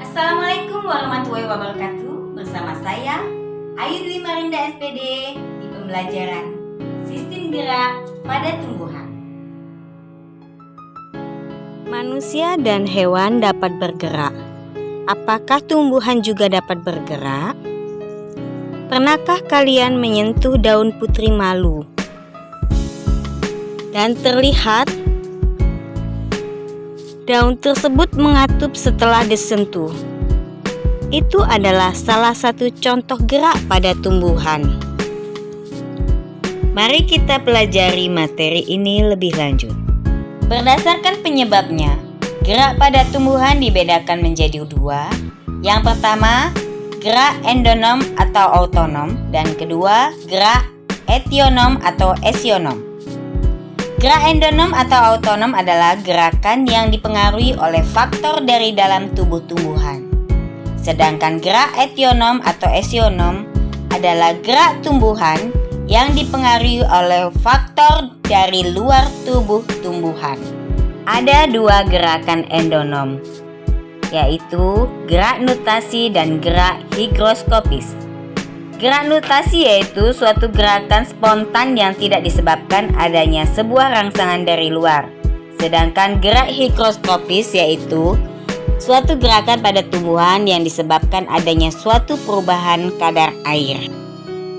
Assalamualaikum warahmatullahi wabarakatuh. Bersama saya Ayu Dwi Marinda SPD di pembelajaran Sistem Gerak pada Tumbuhan. Manusia dan hewan dapat bergerak. Apakah tumbuhan juga dapat bergerak? Pernahkah kalian menyentuh daun putri malu dan terlihat daun tersebut mengatup setelah disentuh? Itu adalah salah satu contoh gerak pada tumbuhan. Mari kita pelajari materi ini lebih lanjut. Berdasarkan penyebabnya, gerak pada tumbuhan dibedakan menjadi dua. Yang pertama, gerak endonom atau autonom, dan kedua, gerak etionom atau esionom. Gerak endonom atau autonom adalah gerakan yang dipengaruhi oleh faktor dari dalam tubuh tumbuhan. Sedangkan gerak etionom atau esionom adalah gerak tumbuhan yang dipengaruhi oleh faktor dari luar tubuh tumbuhan. Ada dua gerakan endonom, yaitu gerak nutasi dan gerak higroskopis. Gerak nutasi yaitu suatu gerakan spontan yang tidak disebabkan adanya sebuah rangsangan dari luar. Sedangkan gerak higroskopis yaitu suatu gerakan pada tumbuhan yang disebabkan adanya suatu perubahan kadar air.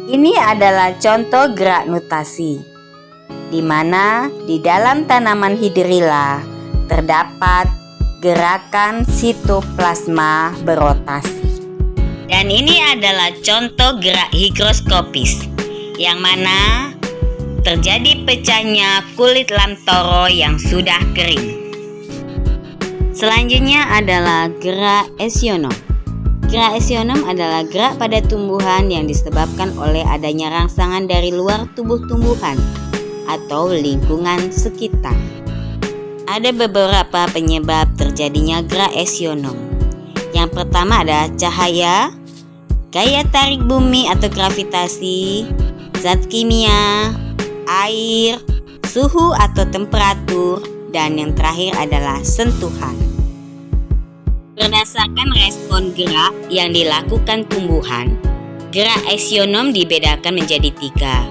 Ini adalah contoh gerak nutasi, di mana di dalam tanaman hidrilla terdapat gerakan sitoplasma berotasi. Dan ini adalah contoh gerak higroskopis, yang mana terjadi pecahnya kulit lamtoro yang sudah kering. Selanjutnya adalah gerak esionom. Gerak esionom adalah gerak pada tumbuhan yang disebabkan oleh adanya rangsangan dari luar tubuh tumbuhan atau lingkungan sekitar. Ada beberapa penyebab terjadinya gerak esionom. Yang pertama ada cahaya, gaya tarik bumi atau gravitasi, zat kimia, air, suhu atau temperatur, dan yang terakhir adalah sentuhan. Berdasarkan respon gerak yang dilakukan tumbuhan, gerak esionom dibedakan menjadi tiga: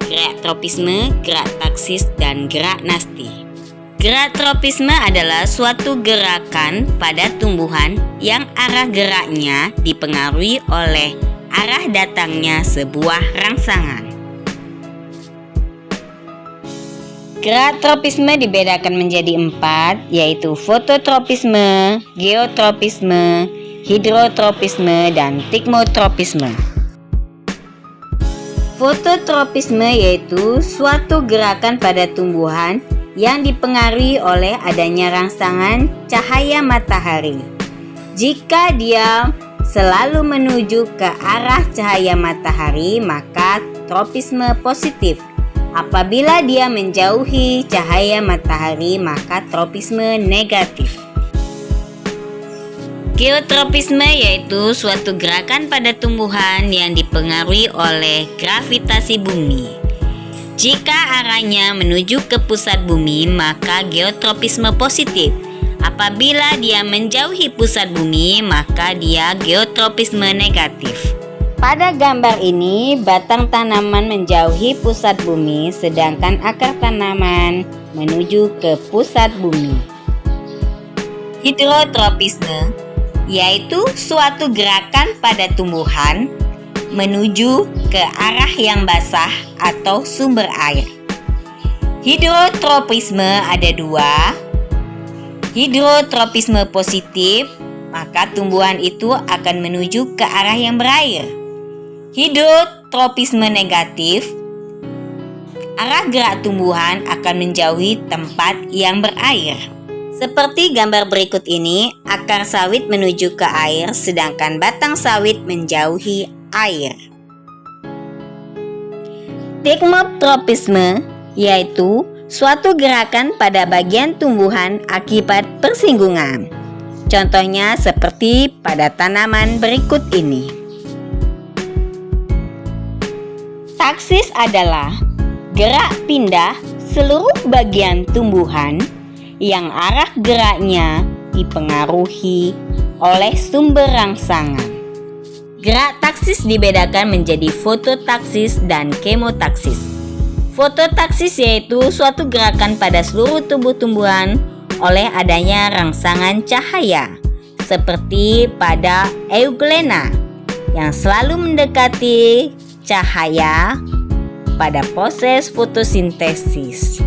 gerak tropisme, gerak taksis, dan gerak nasti. Gerak tropisme adalah suatu gerakan pada tumbuhan yang arah geraknya dipengaruhi oleh arah datangnya sebuah rangsangan. Gerak tropisme dibedakan menjadi empat, yaitu fototropisme, geotropisme, hidrotropisme, dan tigmotropisme. Fototropisme yaitu suatu gerakan pada tumbuhan yang dipengaruhi oleh adanya rangsangan cahaya matahari. Jika dia selalu menuju ke arah cahaya matahari, maka tropisme positif. Apabila dia menjauhi cahaya matahari, maka tropisme negatif. Geotropisme yaitu suatu gerakan pada tumbuhan yang dipengaruhi oleh gravitasi bumi. Jika arahnya menuju ke pusat bumi, maka geotropisme positif. Apabila dia menjauhi pusat bumi, maka dia geotropisme negatif. Pada gambar ini, batang tanaman menjauhi pusat bumi, sedangkan akar tanaman menuju ke pusat bumi. Hidrotropisme yaitu suatu gerakan pada tumbuhan menuju ke arah yang basah atau sumber air. Hidrotropisme ada dua. Hidrotropisme positif, maka tumbuhan itu akan menuju ke arah yang berair. Hidrotropisme negatif, arah gerak tumbuhan akan menjauhi tempat yang berair. Seperti gambar berikut ini, akar sawit menuju ke air, sedangkan batang sawit menjauhi air. Tigmotropisme yaitu suatu gerakan pada bagian tumbuhan akibat persinggungan. Contohnya seperti pada tanaman berikut ini. Taksis adalah gerak pindah seluruh bagian tumbuhan yang arah geraknya dipengaruhi oleh sumber rangsangan. Gerak taksis dibedakan menjadi fototaksis dan kemotaksis. Fototaksis yaitu suatu gerakan pada seluruh tubuh tumbuhan oleh adanya rangsangan cahaya, seperti pada Euglena yang selalu mendekati cahaya pada proses fotosintesis.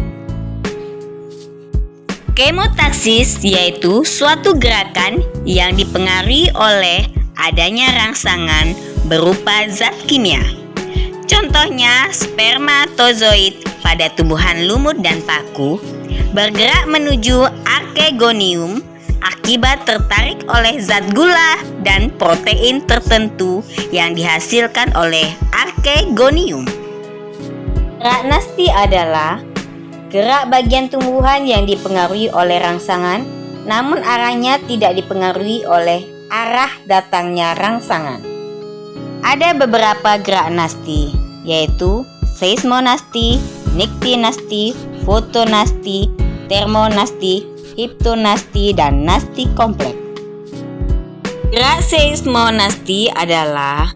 Kemotaksis yaitu suatu gerakan yang dipengaruhi oleh adanya rangsangan berupa zat kimia. Contohnya spermatozoid pada tumbuhan lumut dan paku bergerak menuju archegonium akibat tertarik oleh zat gula dan protein tertentu yang dihasilkan oleh archegonium. Gerak nasti adalah gerak bagian tumbuhan yang dipengaruhi oleh rangsangan, namun arahnya tidak dipengaruhi oleh arah datangnya rangsangan. Ada beberapa gerak nasti, yaitu seismonasti, niktinasti, fotonasti, termonasti, hiptonasti, dan nasti kompleks. Gerak seismonasti adalah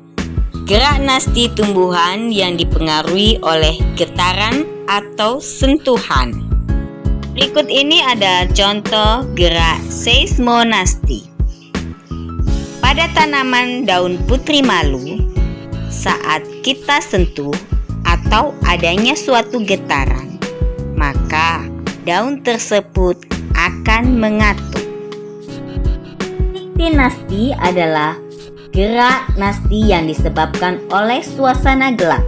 gerak nasti tumbuhan yang dipengaruhi oleh getaran atau sentuhan. Berikut ini ada contoh gerak seismonasti. Pada tanaman daun putri malu, saat kita sentuh atau adanya suatu getaran, maka daun tersebut akan mengatup. Niktinasti adalah gerak nasti yang disebabkan oleh suasana gelap.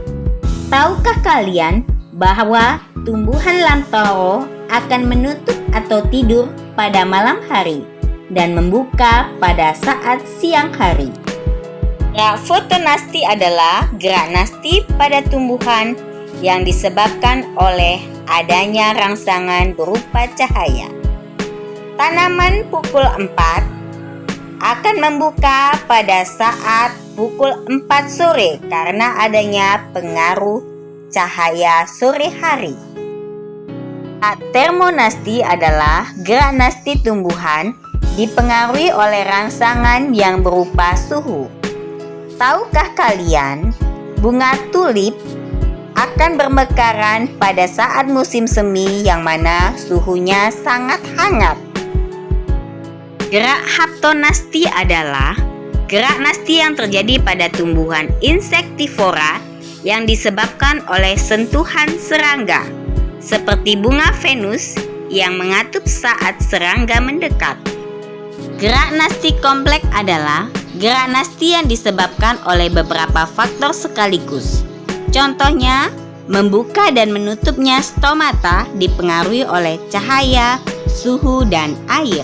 Tahukah kalian bahwa tumbuhan lantoro akan menutup atau tidur pada malam hari dan membuka pada saat siang hari? Gerak fotonasti adalah gerak nasti pada tumbuhan yang disebabkan oleh adanya rangsangan berupa cahaya. Tanaman pukul 4 akan membuka pada saat pukul 4 sore karena adanya pengaruh cahaya sore hari. Termonasti adalah gerak nasti tumbuhan dipengaruhi oleh rangsangan yang berupa suhu. Tahukah kalian, bunga tulip akan bermekaran pada saat musim semi yang mana suhunya sangat hangat. Gerak haptonasti adalah gerak nasti yang terjadi pada tumbuhan insektivora yang disebabkan oleh sentuhan serangga, seperti bunga Venus yang mengatup saat serangga mendekat. Gerak nasti kompleks adalah gerak nasti yang disebabkan oleh beberapa faktor sekaligus. Contohnya, membuka dan menutupnya stomata dipengaruhi oleh cahaya, suhu, dan air.